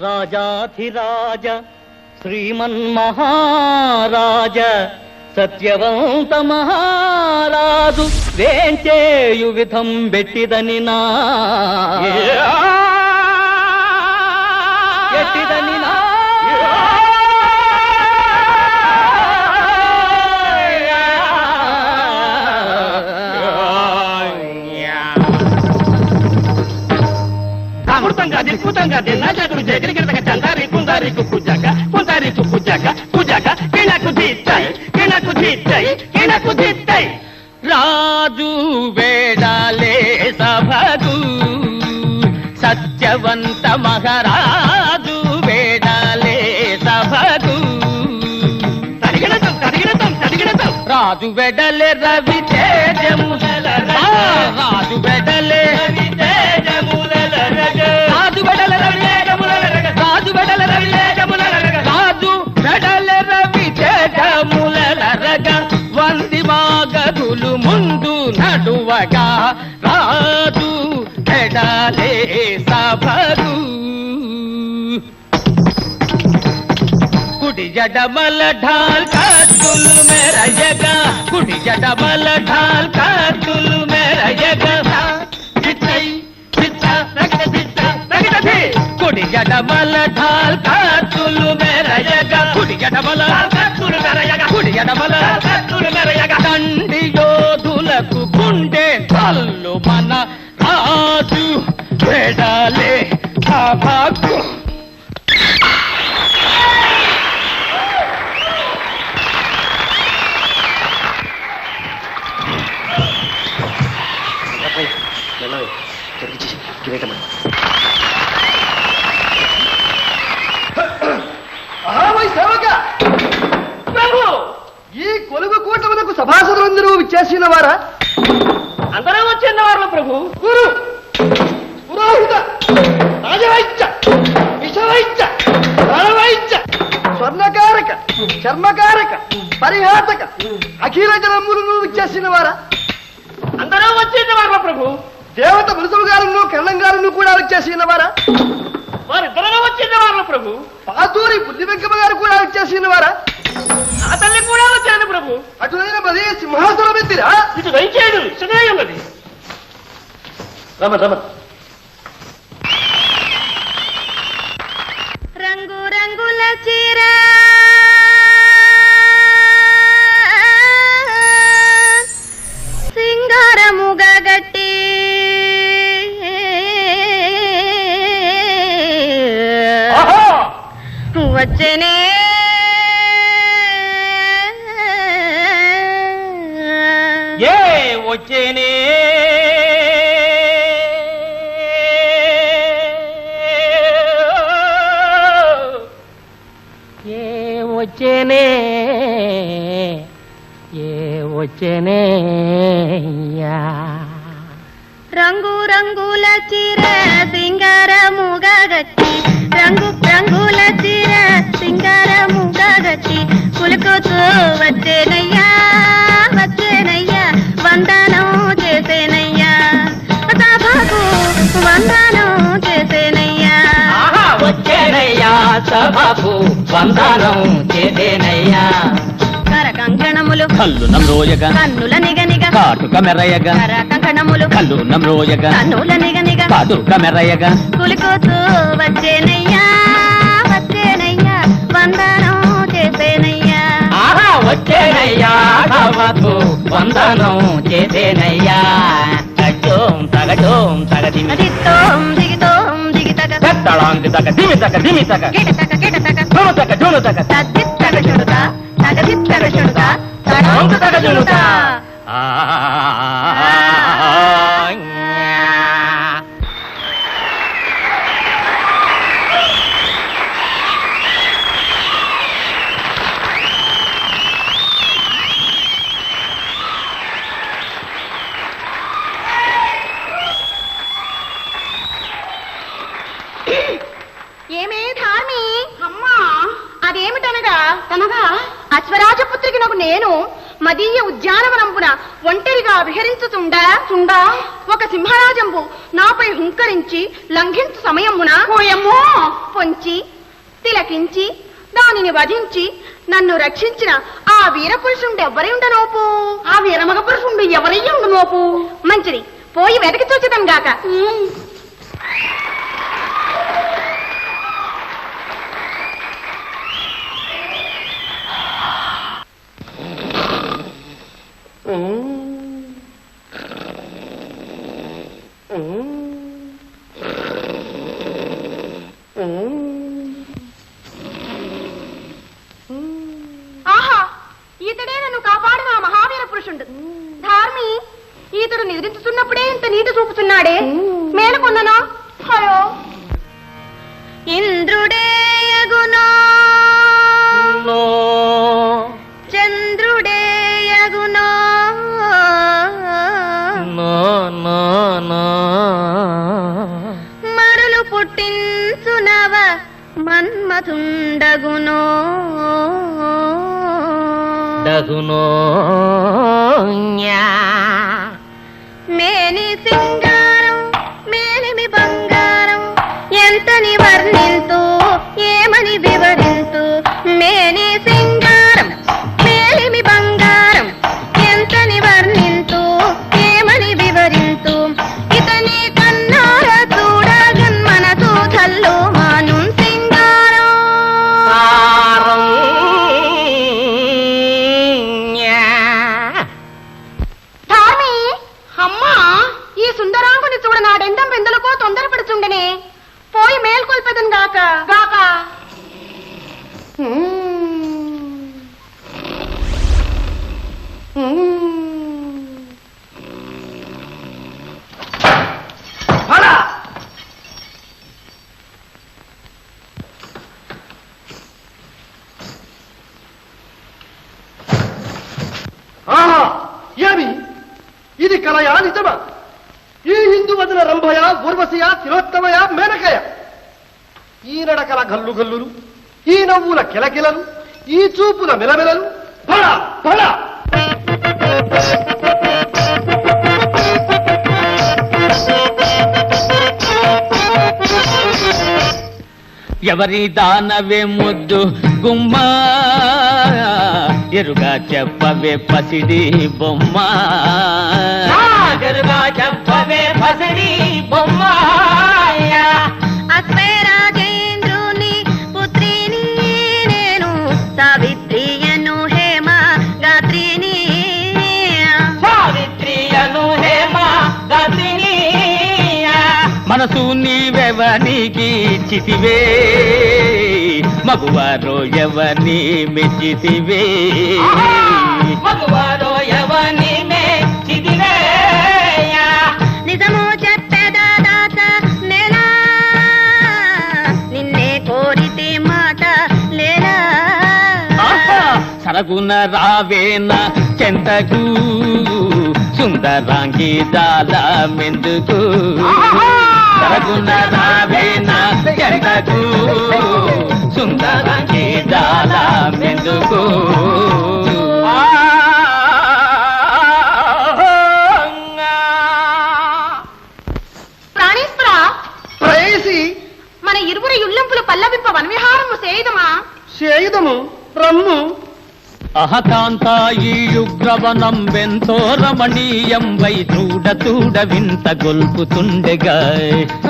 రాజాధిరాజ శ్రీమన్మహారాజ సత్యవంత మహారాజు వేంచేయు విధం బెట్టిదని నా ఎట్టిదని నా రాజు వేడాలే సభకు సత్యవంత మహారాజు వేడాలే సభకు రాజు వెడలే రవి తేజముల రాజు వెడలే రవి తేజముల రాజు వెడల రవి రాజు వెడల రవి రాజు వెడల రవి తేజముల రగ వంది మాగదులు ముందు నడువగా రాజు వెడలే సభకు కుడి జడమల ఢాల్ కత్తులు మెరయగా కుడి జడమల ఢాల్ కత్తులు మెరయగా కుడి జడమల ఢాల్ కత్తులు మెరయగా కుడి జడమల కత్తులు మెరయగా కుడి జడమల కత్తులు మెరయగా దండి యోధులకు గుండె తల్లు మన రాజు వెడలే సభకు ఈ కొలుగు కూటములకు సభాసదులందరూ విచ్చేసిన వారా? అందరూ వచ్చిన వారు ప్రభు. గురు పురోహిత రాజవైద్య విషవైద్య ధనవైద్య స్వర్ణకారక చర్మకారక పరిహాతక అఖిల జనములను విచ్చేసిన వారా? అందరూ వచ్చిన వారు ప్రభు. దేవత మురుసలు గారును కళ్ళం గారును కూడా వచ్చేసిన వారా? వారిద్దరూ వచ్చిన వారు ప్రభు. పాతూరి బుద్ధి వెంకమ్మ గారు కూడా వచ్చేసిన వారా? ఆ తల్లి కూడా వచ్చాను ప్రభు. అటువైన పది సింహాసనం ఎత్తిరా ఇటు దయచేయడు ఉన్నది. రమ రమ రంగు రంగుల చీర సింగారముగా గట్టి వచ్చేనే వచ్చేనే వచ్చేనే వచ్చేనే రంగు రంగుల చీర సింగారముగా గట్టి రంగు రంగుల చీర సింగారముగా గట్టి పులుకుతూ వచ్చేనయ్యా వచ్చేనయ్యా వందనం చేసేనయ్యా సభకు వందనం చేసేనయ్యా వచ్చేనయ్యా సభకు వందనం చేసేనయ్యా కర కంకణములు కల్లు నమ్రోయగా కన్నుల నిగనిగ కాటుక మెరయగా కర కంకణములు కల్లు నమ్రోయగా కన్నుల నిగనిగ కాటుక మెరయగా పులుకుతూ వచ్చేనయ్యా వచ్చేనయ్యా వందనం చేసేనయ్యా వచ్చేనయ్యా సభకు వందనం చేసేనయ్యా తగటోం తగటోం తగదిమి దిత్తోం దిగితోం దిగితగ తగడాంది తగ దిమి తగ దిమి తగ కిటతక కిటతక జోను తగ జోను తగ తద్దిత్తగ చుడుతా తగదిత్తగ చుడుతా తడాంత తగ జోనుతా ఏమే ధార్మి అమ్మా అదేమిటనగా తనగా అశ్వరాజపుత్రికి నాకు నేను మదీయ ఉద్యానవనంపున ఒంటరిగా విహరించుతుండా ఒక సింహరాజంబు నాపై హుంకరించి లంఘించు సమయమున పొంచి తిలకించి దానిని వధించి నన్ను రక్షించిన ఆ వీరపురుషుండు ఎవరి ఉండనోపు ఆ వీరమగ పురుషుండు ఎవరయ్యి ఉండనోపు మంచిది పోయి వెతకి చూచుదాం గాక ఆహా ఈతడే నన్ను కాపాడిన ఆ మహావీర పురుషుండు ధార్మి ఈతడు నిద్రించుతున్నప్పుడే ఇంత నీటి చూపుతున్నాడే మేలుకొన్ననా హలో ఇంద్రుడేయగునో చంద్రుడేయగునో మరులు పుట్టించునవ మన్మథుండగునో మేని సింగారం మేలిమి బంగారం ఎంతని వర్ణింతు ఏమని వివరింతు మేని సింగారం మేలిమి బంగారం ఎంతని వర్ణింతు ఏమని వివరింతు ఇతని కన్నార చూడగన్ మనసు చల్లు మాను సింగారం ధార్మి అమ్మా ఈ సుందరాంగుని చూడ నాడెందం బెందులకో తొందరపడుచుండనే పోయి మేల్కొల్పెదను గాక గాక ఆహా ఏమి ఇది కలయా నిజమా ఈ హిందూ వదిన రంభయ ఊర్వశయ తిలోత్తమయ మేనకయ ఈ నడకల గల్లు గల్లులు ఈ నవ్వుల కిలకిలలు ఈ చూపుల మెలమెలలు ఫళ ఫళ ఎవరి దానవే ముద్దు గుమ్మా ఎరుగా చెప్పవే పసిడి బొమ్మ ఎరుగా చెప్పవే పసిడి బొమ్మ అశ్వరాజేంద్రుని పుత్రిని నేను సావిత్రియను హేమ గాత్రిని సావిత్రియను హేమ గాత్రిని మనసు నీవెవనికి చితివే మగువారో ఎవని మెచ్చితివే మగువారో ఎవని మెచ్చితివే నిజము చెప్పేదా దాత నేనా నిన్నే కోరితే మాట లేలా సరగున రావేన చెంతకు సుందరాంగి దాల మెందుకు సరగున రావేన చెంతకు సుందరాంగి దాల మెందుకు ప్రాణేశ్వర ప్రేయసి మన ఇరువురు ఇల్లంపులు పల్లవింప వనవిహారము సేయుదమా చేయుదము రమ్ము అహకాంతాయి ఉగ్రవనం వెంతో రమణీయం వై చూడ చూడ వింత గొల్పుతుండెగా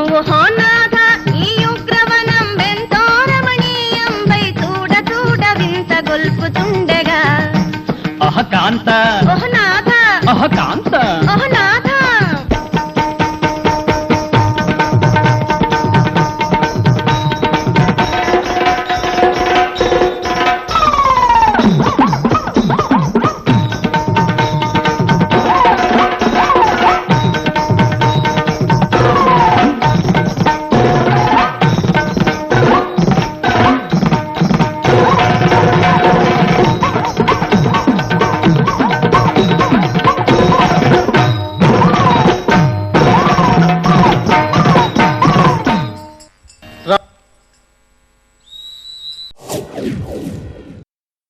ఓహో నాథ ఈ ఉగ్రవనం వెంతో రమణీయం వై చూడ చూడ వింత గొల్పుతుండెగా అహకాంత ఓహ నాథ అహకాంత ఓహ నాథ రా